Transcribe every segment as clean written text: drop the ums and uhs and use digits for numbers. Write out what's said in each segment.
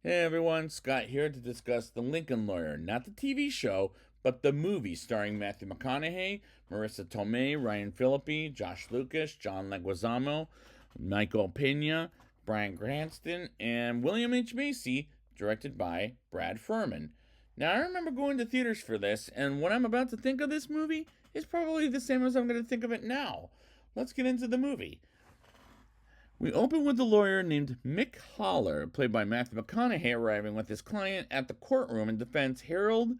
Hey everyone, Scott here to discuss The Lincoln Lawyer, not the TV show, but the movie starring Matthew McConaughey, Marissa Tomei, Ryan Phillippe, Josh Lucas, John Leguizamo, Michael Pena, Bryan Cranston, and William H. Macy, directed by Brad Furman. Now, I remember going to theaters for this, and what I'm about to think of this movie is probably the same as I'm going to think of it now. Let's get into the movie. We open with a lawyer named Mick Haller, played by Matthew McConaughey, arriving with his client at the courtroom and defends Harold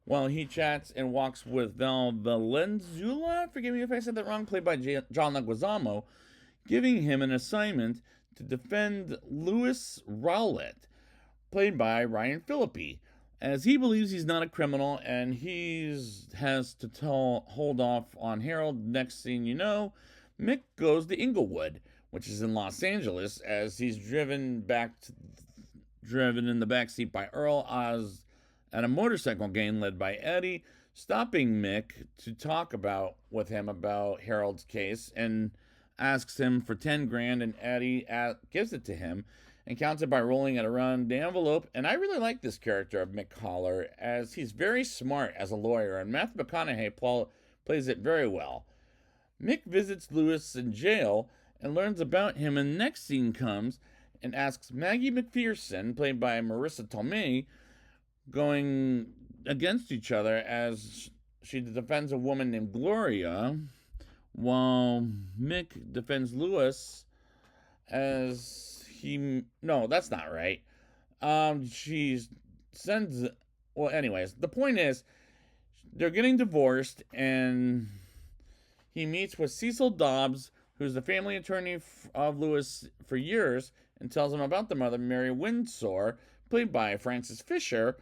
while he chats and walks with Val Valenzuela, forgive me if I said that wrong, played by John Leguizamo, giving him an assignment to defend Louis Rowlett, played by Ryan Phillippe, as he believes he's not a criminal and he has to hold off on Harold. Next thing you know, Mick goes to Inglewood, which is in Los Angeles, as he's driven in the backseat by Earl Oz at a motorcycle gang led by Eddie, stopping Mick to talk with him about Harold's case and asks him for 10 grand, and Eddie gives it to him and counts it by rolling it around the envelope. And I really like this character of Mick Haller, as he's very smart as a lawyer, and Matthew McConaughey plays it very well. Mick visits Lewis in jail and learns about him, and the next scene comes and asks Maggie McPherson, played by Marissa Tomei, going against each other as she defends a woman named Gloria, while Mick defends Lewis as he... No, that's not right. She sends... Well, anyways, the point is, they're getting divorced, and he meets with Cecil Dobbs, who's the family attorney of Lewis for years, and tells him about the mother, Mary Windsor, played by Frances Fisher,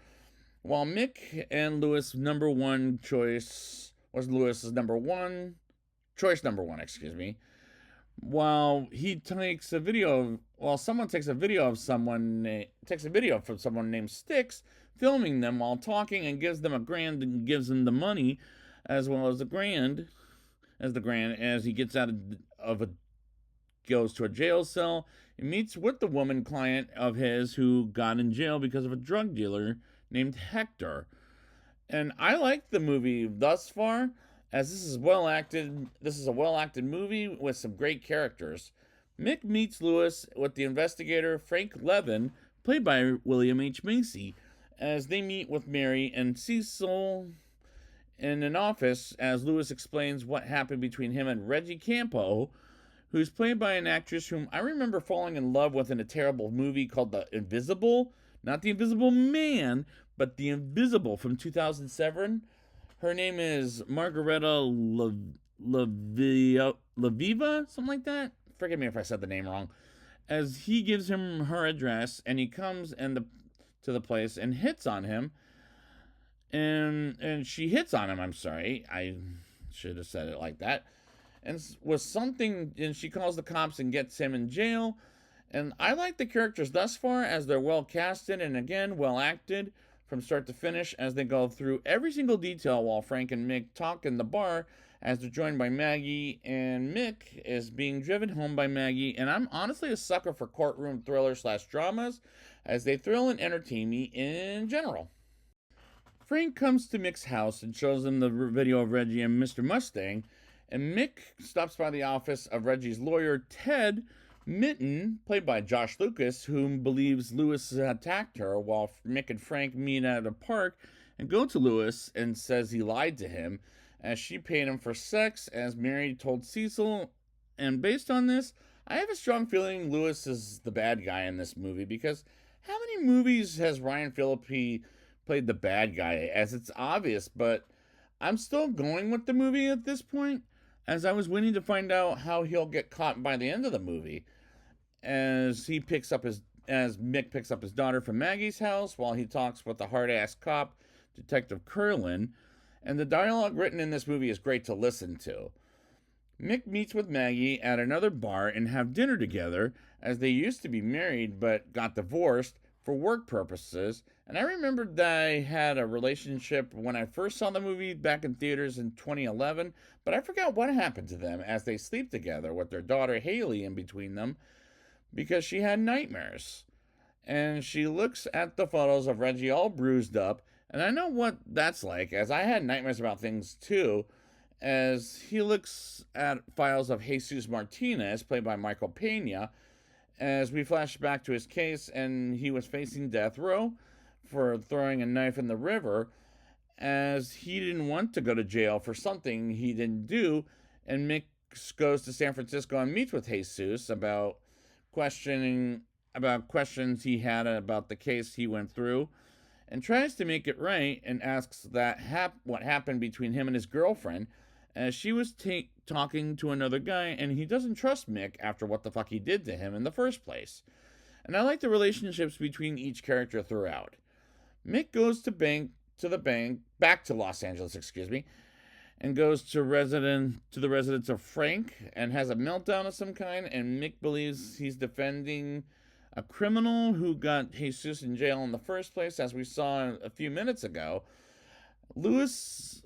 while Mick and Lewis' number one choice was Lewis's choice number one, while he takes a video, someone takes a video from someone named Styx, filming them while talking, and gives them a grand and gives them the money, as well as as he gets goes to a jail cell. He meets with the woman client of his who got in jail because of a drug dealer named Hector. And I like the movie thus far, as this is well acted. This is a well acted movie with some great characters. Mick meets Lewis with the investigator Frank Levin, played by William H. Macy, as they meet with Mary and Cecil in an office, as Lewis explains what happened between him and Reggie Campo, who's played by an actress whom I remember falling in love with in a terrible movie called The Invisible. Not The Invisible Man, but The Invisible from 2007. Her name is Margareta Laviva, something like that. Forgive me if I said the name wrong. As he gives him her address, and he comes to the place and hits on him. And she hits on him, I'm sorry. I should have said it like that. And she calls the cops and gets him in jail. And I like the characters thus far, as they're well casted and, again, well acted from start to finish, as they go through every single detail while Frank and Mick talk in the bar, as they're joined by Maggie, and Mick is being driven home by Maggie. And I'm honestly a sucker for courtroom thriller/dramas, as they thrill and entertain me in general. Frank comes to Mick's house and shows him the video of Reggie and Mr. Mustang, and Mick stops by the office of Reggie's lawyer, Ted Mitten, played by Josh Lucas, who believes Lewis attacked her, while Mick and Frank meet at a park and go to Lewis and says he lied to him, as she paid him for sex, as Mary told Cecil. And based on this, I have a strong feeling Lewis is the bad guy in this movie, because how many movies has Ryan Phillippe played the bad guy, as it's obvious, but I'm still going with the movie at this point, as I was waiting to find out how he'll get caught by the end of the movie, as Mick picks up his daughter from Maggie's house while he talks with the hard-ass cop, Detective Curlin, and the dialogue written in this movie is great to listen to. Mick meets with Maggie at another bar and have dinner together, as they used to be married but got divorced for work purposes. And I remembered that I had a relationship when I first saw the movie back in theaters in 2011, but I forgot what happened to them, as they sleep together with their daughter Haley in between them, because she had nightmares. And she looks at the photos of Reggie all bruised up, and I know what that's like, as I had nightmares about things too. As he looks at files of Jesus Martinez, played by Michael Pena, as we flash back to his case, and he was facing death row for throwing a knife in the river, as he didn't want to go to jail for something he didn't do. And Mick goes to San Francisco and meets with Jesus questioning about questions he had about the case he went through, and tries to make it right, and asks what happened between him and his girlfriend, as she was talking to another guy, and he doesn't trust Mick after what the fuck he did to him in the first place. And I like the relationships between each character throughout. Mick goes back to Los Angeles, excuse me, and goes to the residence of Frank, and has a meltdown of some kind, and Mick believes he's defending a criminal who got Jesus in jail in the first place, as we saw a few minutes ago. Lewis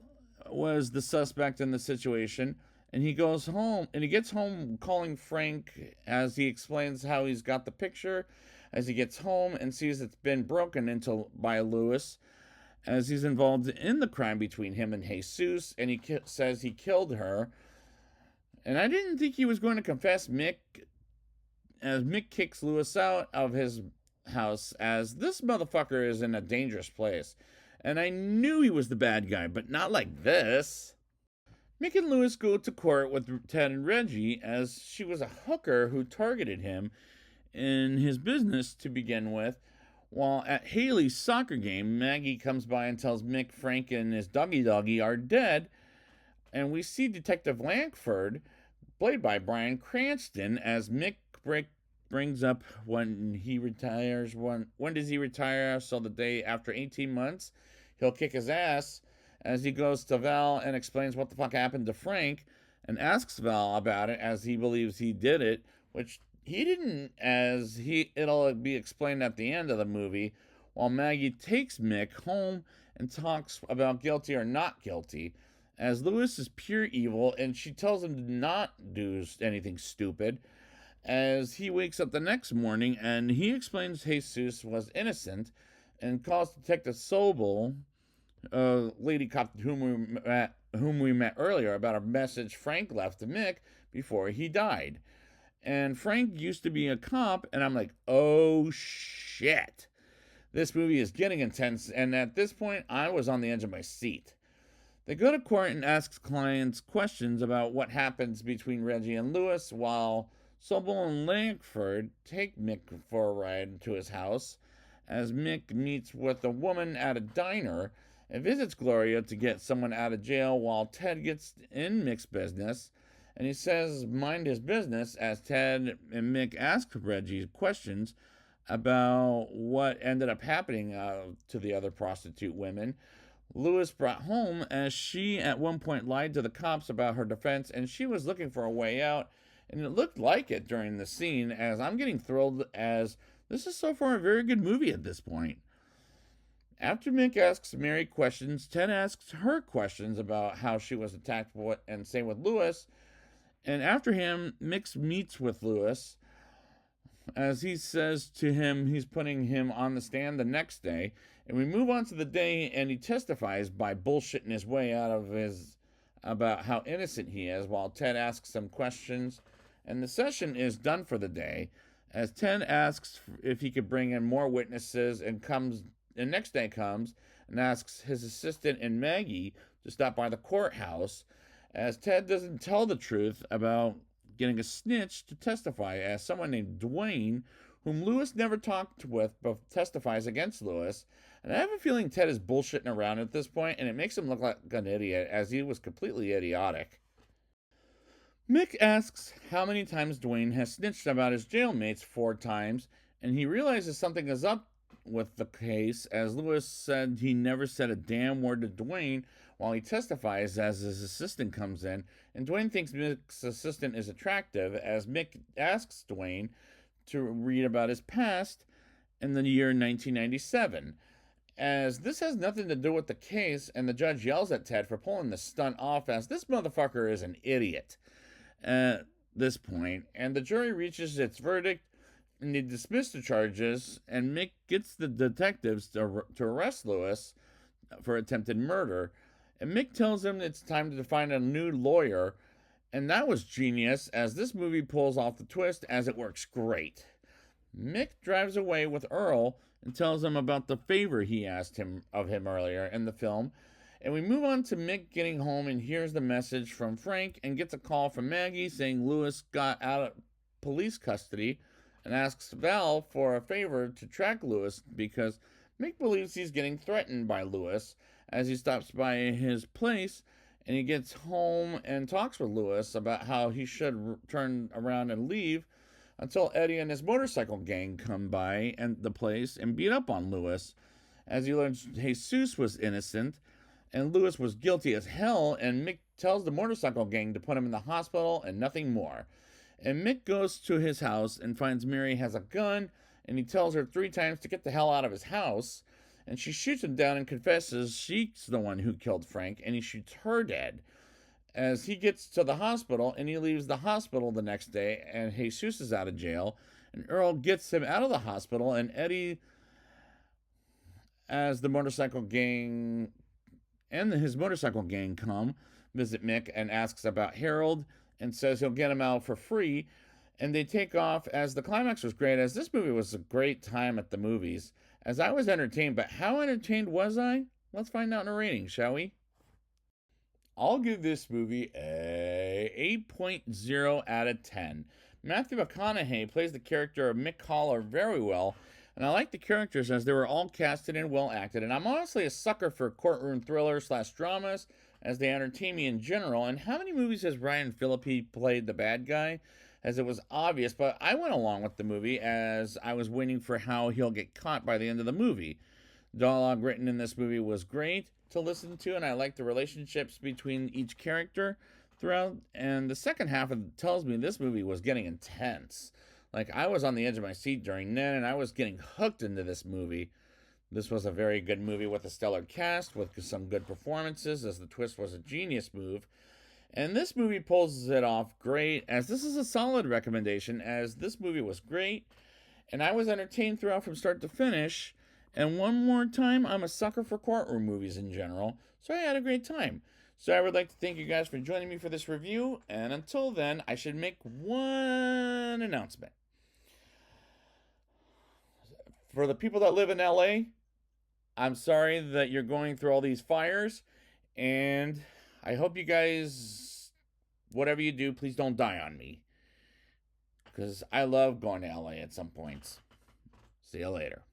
was the suspect in the situation, and he gets home calling Frank, as he explains how he's got the picture, as he gets home and sees it's been broken into by Lewis, as he's involved in the crime between him and Jesus, and he says he killed her. And I didn't think he was going to confess Mick, as Mick kicks Lewis out of his house, as this motherfucker is in a dangerous place. And I knew he was the bad guy, but not like this. Mick and Lewis go to court with Ted and Reggie, as she was a hooker who targeted him in his business to begin with. While at Haley's soccer game, Maggie comes by and tells Mick Frank and his doggy are dead. And we see Detective Langford, played by Bryan Cranston, as Mick brings up when he retires. When does he retire? So the day after 18 months, he'll kick his ass, as he goes to Val and explains what the fuck happened to Frank, and asks Val about it, as he believes he did it, which he didn't, as it'll be explained at the end of the movie, while Maggie takes Mick home and talks about guilty or not guilty, as Lewis is pure evil, and she tells him to not do anything stupid, as he wakes up the next morning and he explains Jesus was innocent, and calls Detective Sobel, a lady cop whom we met earlier, about a message Frank left to Mick before he died. And Frank used to be a cop, and I'm like, oh shit. This movie is getting intense, and at this point, I was on the edge of my seat. They go to court and ask clients questions about what happens between Reggie and Lewis, while Sobel and Langford take Mick for a ride to his house, as Mick meets with a woman at a diner and visits Gloria to get someone out of jail, while Ted gets in Mick's business, and he says mind his business, as Ted and Mick ask Reggie questions about what ended up happening to the other prostitute women Lewis brought home, as she at one point lied to the cops about her defense, and she was looking for a way out, and it looked like it during the scene, as I'm getting thrilled, as this is so far a very good movie at this point. After Mick asks Mary questions, Ted asks her questions about how she was attacked, and same with Lewis. And after him, Mick meets with Lewis, as he says to him he's putting him on the stand the next day. And we move on to the day, and he testifies by bullshitting his way out of about how innocent he is, while Ted asks some questions. And the session is done for the day, as Ted asks if he could bring in more witnesses, and next day comes and asks his assistant and Maggie to stop by the courthouse, as Ted doesn't tell the truth about getting a snitch to testify, as someone named Dwayne, whom Lewis never talked with, but testifies against Lewis. And I have a feeling Ted is bullshitting around at this point, and it makes him look like an idiot, as he was completely idiotic. Mick asks how many times Dwayne has snitched about his jailmates. 4 times, and he realizes something is up with the case, as Lewis said he never said a damn word to Dwayne, while he testifies as his assistant comes in, and Dwayne thinks Mick's assistant is attractive, as Mick asks Dwayne to read about his past in the year 1997, as this has nothing to do with the case, and the judge yells at Ted for pulling the stunt off, as this motherfucker is an idiot at this point, and the jury reaches its verdict and they dismiss the charges, and Mick gets the detectives to arrest Lewis for attempted murder. And Mick tells him it's time to find a new lawyer, and that was genius, as this movie pulls off the twist as it works great. Mick drives away with Earl and tells him about the favor he asked him of him earlier in the film. And we move on to Mick getting home and hears the message from Frank and gets a call from Maggie saying Lewis got out of police custody and asks Val for a favor to track Lewis because Mick believes he's getting threatened by Lewis as he stops by his place, and he gets home and talks with Lewis about how he should turn around and leave until Eddie and his motorcycle gang come by and the place and beat up on Lewis, as he learns Jesus was innocent and Lewis was guilty as hell, and Mick tells the motorcycle gang to put him in the hospital and nothing more. And Mick goes to his house and finds Mary has a gun, and he tells her 3 times to get the hell out of his house, and she shoots him down and confesses she's the one who killed Frank, and he shoots her dead. As he gets to the hospital, and he leaves the hospital the next day, and Jesus is out of jail, and Earl gets him out of the hospital, and Eddie, as the motorcycle gang and his motorcycle gang come visit Mick and asks about Harold and says he'll get him out for free, and they take off. As the climax was great, as this movie was a great time at the movies, as I was entertained. But how entertained was I? Let's find out in a rating, shall we? I'll give this movie a 8.0 out of 10. Matthew McConaughey plays the character of Mick Haller very well, and I like the characters as they were all casted and well acted. And I'm honestly a sucker for courtroom thrillers / dramas, as they entertain me in general. And how many movies has Ryan Phillippe played the bad guy? As it was obvious, but I went along with the movie as I was waiting for how he'll get caught by the end of the movie. Dialogue written in this movie was great to listen to, and I liked the relationships between each character throughout. And the second half tells me this movie was getting intense. Like, I was on the edge of my seat during then, and I was getting hooked into this movie. This was a very good movie with a stellar cast, with some good performances, as the twist was a genius move. And this movie pulls it off great, as this is a solid recommendation, as this movie was great, and I was entertained throughout from start to finish. And one more time, I'm a sucker for courtroom movies in general, so I had a great time. So I would like to thank you guys for joining me for this review, and until then, I should make one announcement. For the people that live in LA, I'm sorry that you're going through all these fires, and I hope you guys, whatever you do, please don't die on me. Because I love going to LA at some points. See you later.